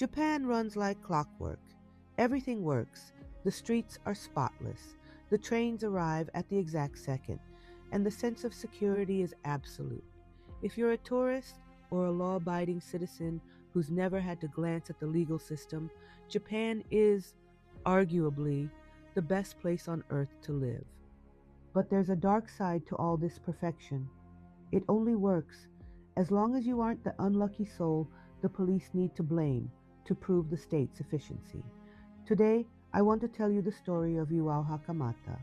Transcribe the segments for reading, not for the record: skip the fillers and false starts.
Japan runs like clockwork. Everything works. The streets are spotless. The trains arrive at the exact second, and the sense of security is absolute. If you're a tourist or a law-abiding citizen who's never had to glance at the legal system, Japan is, arguably, the best place on earth to live. But there's a dark side to all this perfection. It only works as long as you aren't the unlucky soul the police need to blame to prove the state's efficiency. Today, I want to tell you the story of Iwao Hakamata,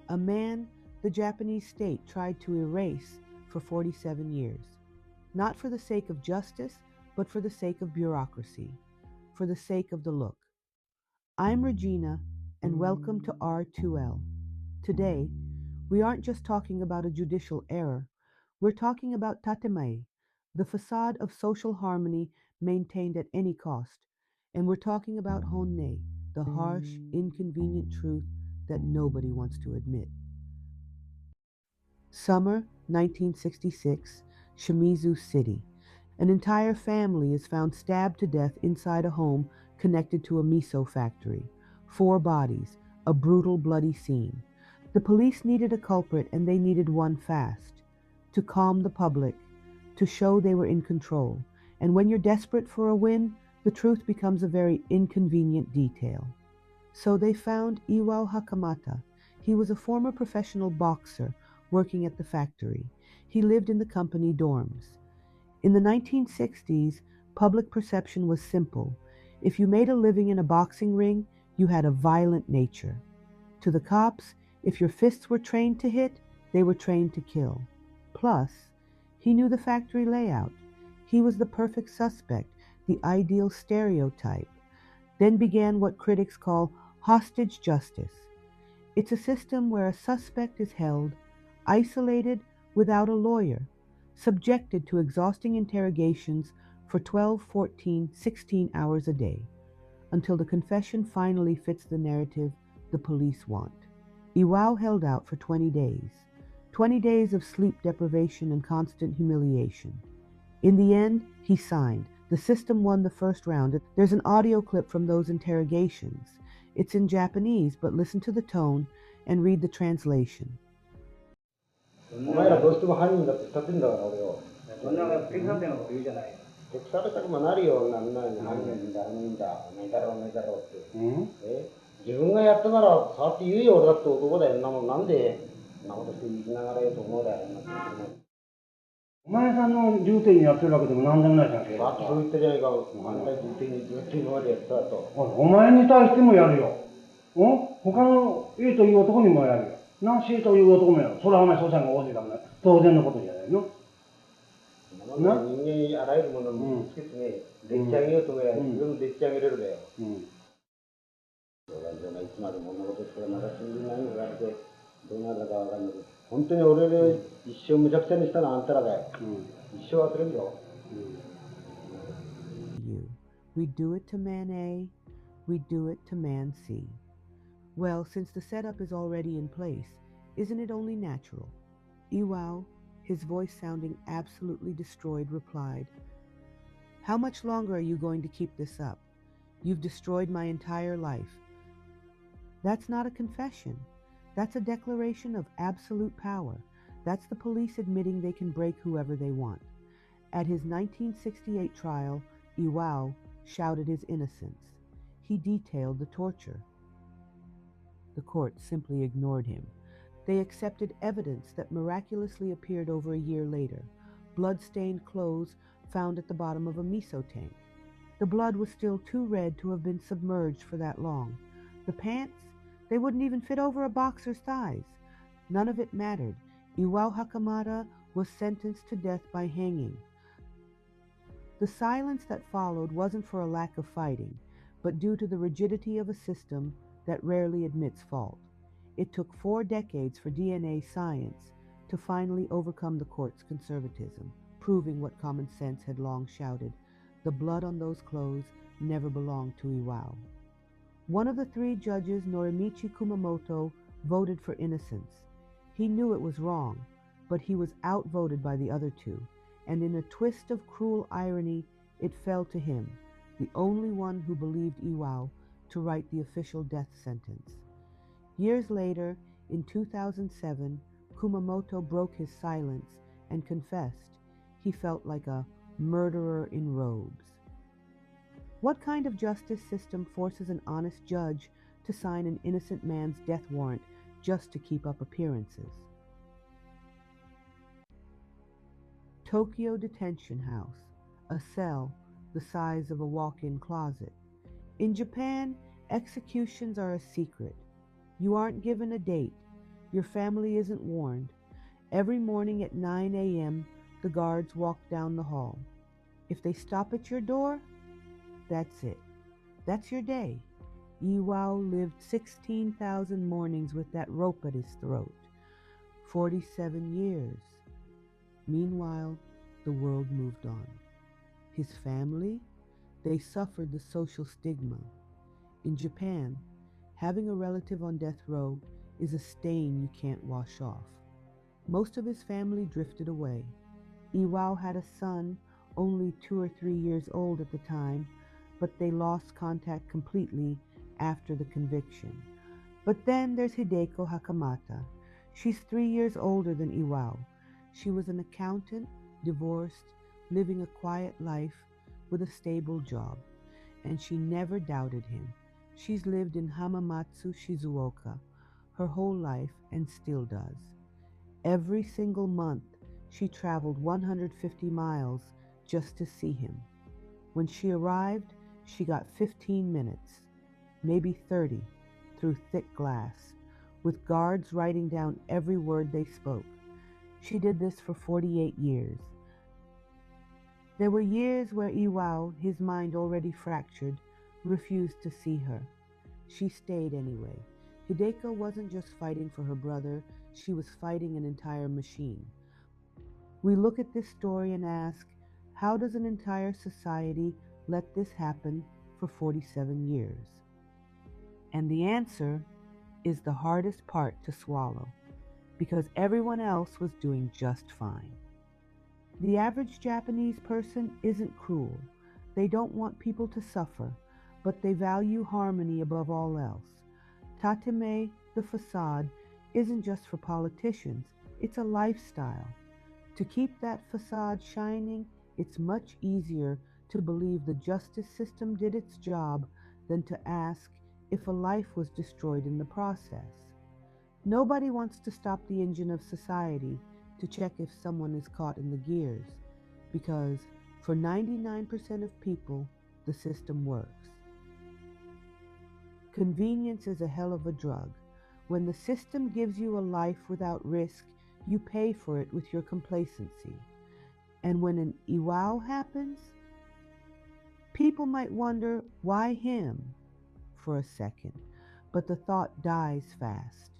a man the Japanese state tried to erase for 47 years, not for the sake of justice, but for the sake of bureaucracy, for the sake of the look. I'm Regina, and welcome to R2L. Today, we aren't just talking about a judicial error, we're talking about tatemae, the facade of social harmony maintained at any cost. And we're talking about honne, the harsh, inconvenient truth that nobody wants to admit. Summer 1966, Shimizu City. An entire family is found stabbed to death inside a home connected to a miso factory. 4 bodies, a brutal, bloody scene. The police needed a culprit, and they needed one fast. To calm the public, to show they were in control. And when you're desperate for a win, the truth becomes a very inconvenient detail. So they found Iwao Hakamata. He was a former professional boxer working at the factory. He lived in the company dorms. In the 1960s, public perception was simple. If you made a living in a boxing ring, you had a violent nature. To the cops, if your fists were trained to hit, they were trained to kill. Plus, he knew the factory layout. He was the perfect suspect, the ideal stereotype. Then began what critics call hostage justice. It's a system where a suspect is held, isolated, without a lawyer, subjected to exhausting interrogations for 12, 14, 16 hours a day, until the confession finally fits the narrative the police want. Iwao held out for 20 days. 20 days of sleep deprivation and constant humiliation. In the end, he signed. The system won the first round. There's an audio clip from those interrogations. It's in Japanese, but listen to the tone and read the translation. お前らどうしても犯人だって立ってんだから俺を。そんな適されたのこと言うじゃない。適されたくもなるよ、なんなに犯人だ、犯人だ、お前だろ、お前だろって。自分がやったなら、さって言うよ、俺だって男だよ。なんで、そんなことして言いながらよと思うだよ。お前さんの重点にやってるわけでもなんでもないじゃんけ。だってそう言ったじゃないか。反対重点にずっと今までやってたと。お前に対してもやるよ。他の A という男にもやるよ。C という男もやる。それはお前捜査員が多いからね。当然のことじゃないの。人間にあらゆるものをつけてね、でっち上げようと思えば、それもでっち上げれるだよ。いつまでも女ことしてまだ死んでないのがあって、どうなるかわかんないけど、本当に俺で一生むちゃくちゃにしたのはあんたらだよ。一生忘れんぞ。We do it to man A, we do it to man C. Well, since the setup is already in place, isn't it only natural? Iwao, his voice sounding absolutely destroyed, replied, "How much longer are you going to keep this up? You've destroyed my entire life." That's not a confession. That's a declaration of absolute power. That's the police admitting they can break whoever they want. At his 1968 trial, Iwao shouted his innocence. He detailed the torture. The court simply ignored him. They accepted evidence that miraculously appeared over a year later, blood-stained clothes found at the bottom of a miso tank. The blood was still too red to have been submerged for that long. The pants, they wouldn't even fit over a boxer's thighs. None of it mattered. Iwao Hakamata was sentenced to death by hanging. The silence that followed wasn't for a lack of fighting, but due to the rigidity of a system that rarely admits fault. It took 4 decades for DNA science to finally overcome the court's conservatism, proving what common sense had long shouted: the blood on those clothes never belonged to Iwao. One of the 3 judges, Norimichi Kumamoto, voted for innocence. He knew it was wrong, but he was outvoted by the other 2, and in a twist of cruel irony, it fell to him. the only one who believed Iwao to write the official death sentence. Years later, in 2007, Kumamoto broke his silence and confessed he felt like a murderer in robes. What kind of justice system forces an honest judge to sign an innocent man's death warrant just to keep up appearances? Tokyo Detention House, a cell the size of a walk-in closet. In Japan, executions are a secret. You aren't given a date. Your family isn't warned. Every morning at 9 a.m., the guards walk down the hall. If they stop at your door, that's it. That's your day. Iwao lived 16,000 mornings with that rope at his throat. 47 years. Meanwhile, the world moved on. His family, they suffered the social stigma. In Japan, having a relative on death row is a stain you can't wash off. Most of his family drifted away. Iwao had a son, only 2 or 3 years old at the time, but they lost contact completely after the conviction. But then there's Hideko Hakamata. She's 3 years older than Iwao. She was an accountant, divorced, living a quiet life with a stable job, and she never doubted him. She's lived in Hamamatsu, Shizuoka, her whole life and still does. Every single month, she traveled 150 miles just to see him. When she arrived, she got 15 minutes, maybe 30, through thick glass, with guards writing down every word they spoke. She did this for 48 years. There were years where Iwao, his mind already fractured, refused to see her. She stayed anyway. Hideko wasn't just fighting for her brother, she was fighting an entire machine. We look at this story and ask, how does an entire society let this happen for 47 years? And the answer is the hardest part to swallow, because everyone else was doing just fine. The average Japanese person isn't cruel. They don't want people to suffer, but they value harmony above all else. Tatame, the facade, isn't just for politicians, it's a lifestyle. To keep that facade shining, it's much easier to believe the justice system did its job than to ask if a life was destroyed in the process. Nobody wants to stop the engine of society to check if someone is caught in the gears, because for 99% of people, the system works. Convenience is a hell of a drug. When the system gives you a life without risk, you pay for it with your complacency. And when an Iwao happens, people might wonder, why him? For a second, but the thought dies fast,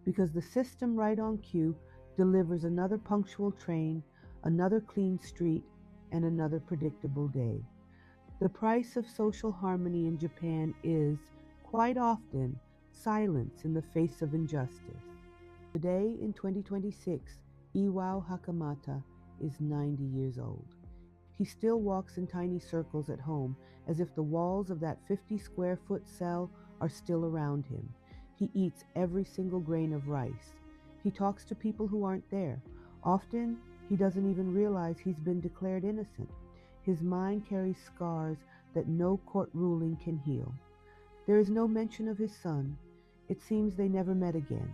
because the system right on cue delivers another punctual train, another clean street, and another predictable day. The price of social harmony in Japan is, quite often, silence in the face of injustice. Today, in 2026, Iwao Hakamata is 90 years old. He still walks in tiny circles at home, as if the walls of that 50-square-foot cell are still around him. He eats every single grain of rice. He talks to people who aren't there. Often, he doesn't even realize he's been declared innocent. His mind carries scars that no court ruling can heal. There is no mention of his son. It seems they never met again.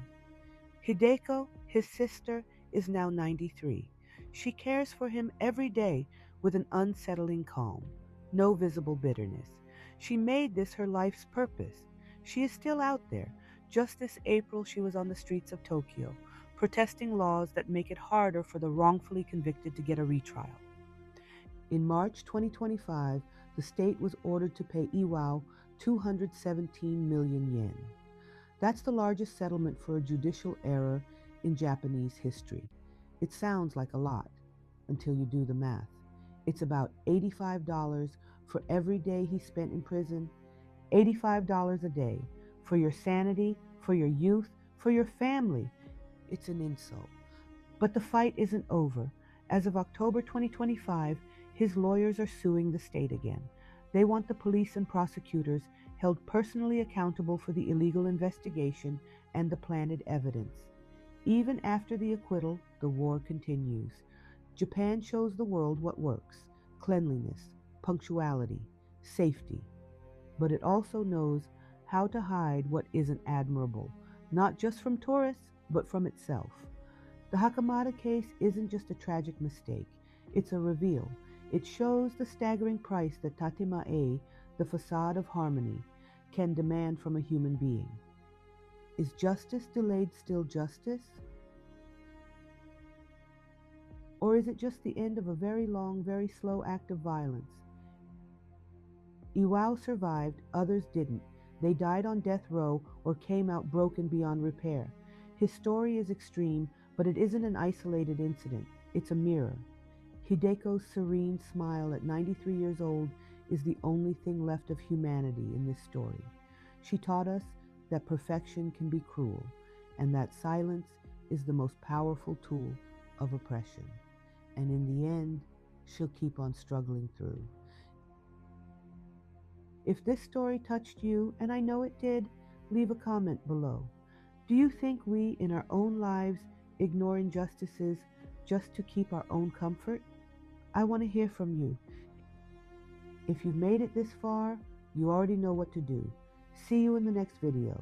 Hideko, his sister, is now 93. She cares for him every day with an unsettling calm, no visible bitterness. She made this her life's purpose. She is still out there. Just this April, she was on the streets of Tokyo, protesting laws that make it harder for the wrongfully convicted to get a retrial. In March 2025, the state was ordered to pay Iwao 217 million yen. That's the largest settlement for a judicial error in Japanese history. It sounds like a lot until you do the math. It's about $85 for every day he spent in prison, $85 a day for your sanity, for your youth, for your family. It's an insult. But the fight isn't over. As of October 2025, his lawyers are suing the state again. They want the police and prosecutors held personally accountable for the illegal investigation and the planted evidence. Even after the acquittal, the war continues. Japan shows the world what works: cleanliness, punctuality, safety. But it also knows how to hide what isn't admirable, not just from tourists, but from itself. The Hakamata case isn't just a tragic mistake, it's a reveal. It shows the staggering price that tatemae, the facade of harmony, can demand from a human being. Is justice delayed still justice? Or is it just the end of a very long, very slow act of violence? Iwao survived, others didn't. They died on death row or came out broken beyond repair. His story is extreme, but it isn't an isolated incident. It's a mirror. Hideko's serene smile at 93 years old is the only thing left of humanity in this story. She taught us that perfection can be cruel, and that silence is the most powerful tool of oppression. And in the end, she'll keep on struggling through. If this story touched you, and I know it did, leave a comment below. Do you think we, in our own lives, ignore injustices just to keep our own comfort? I want to hear from you. If you've made it this far, you already know what to do. See you in the next video.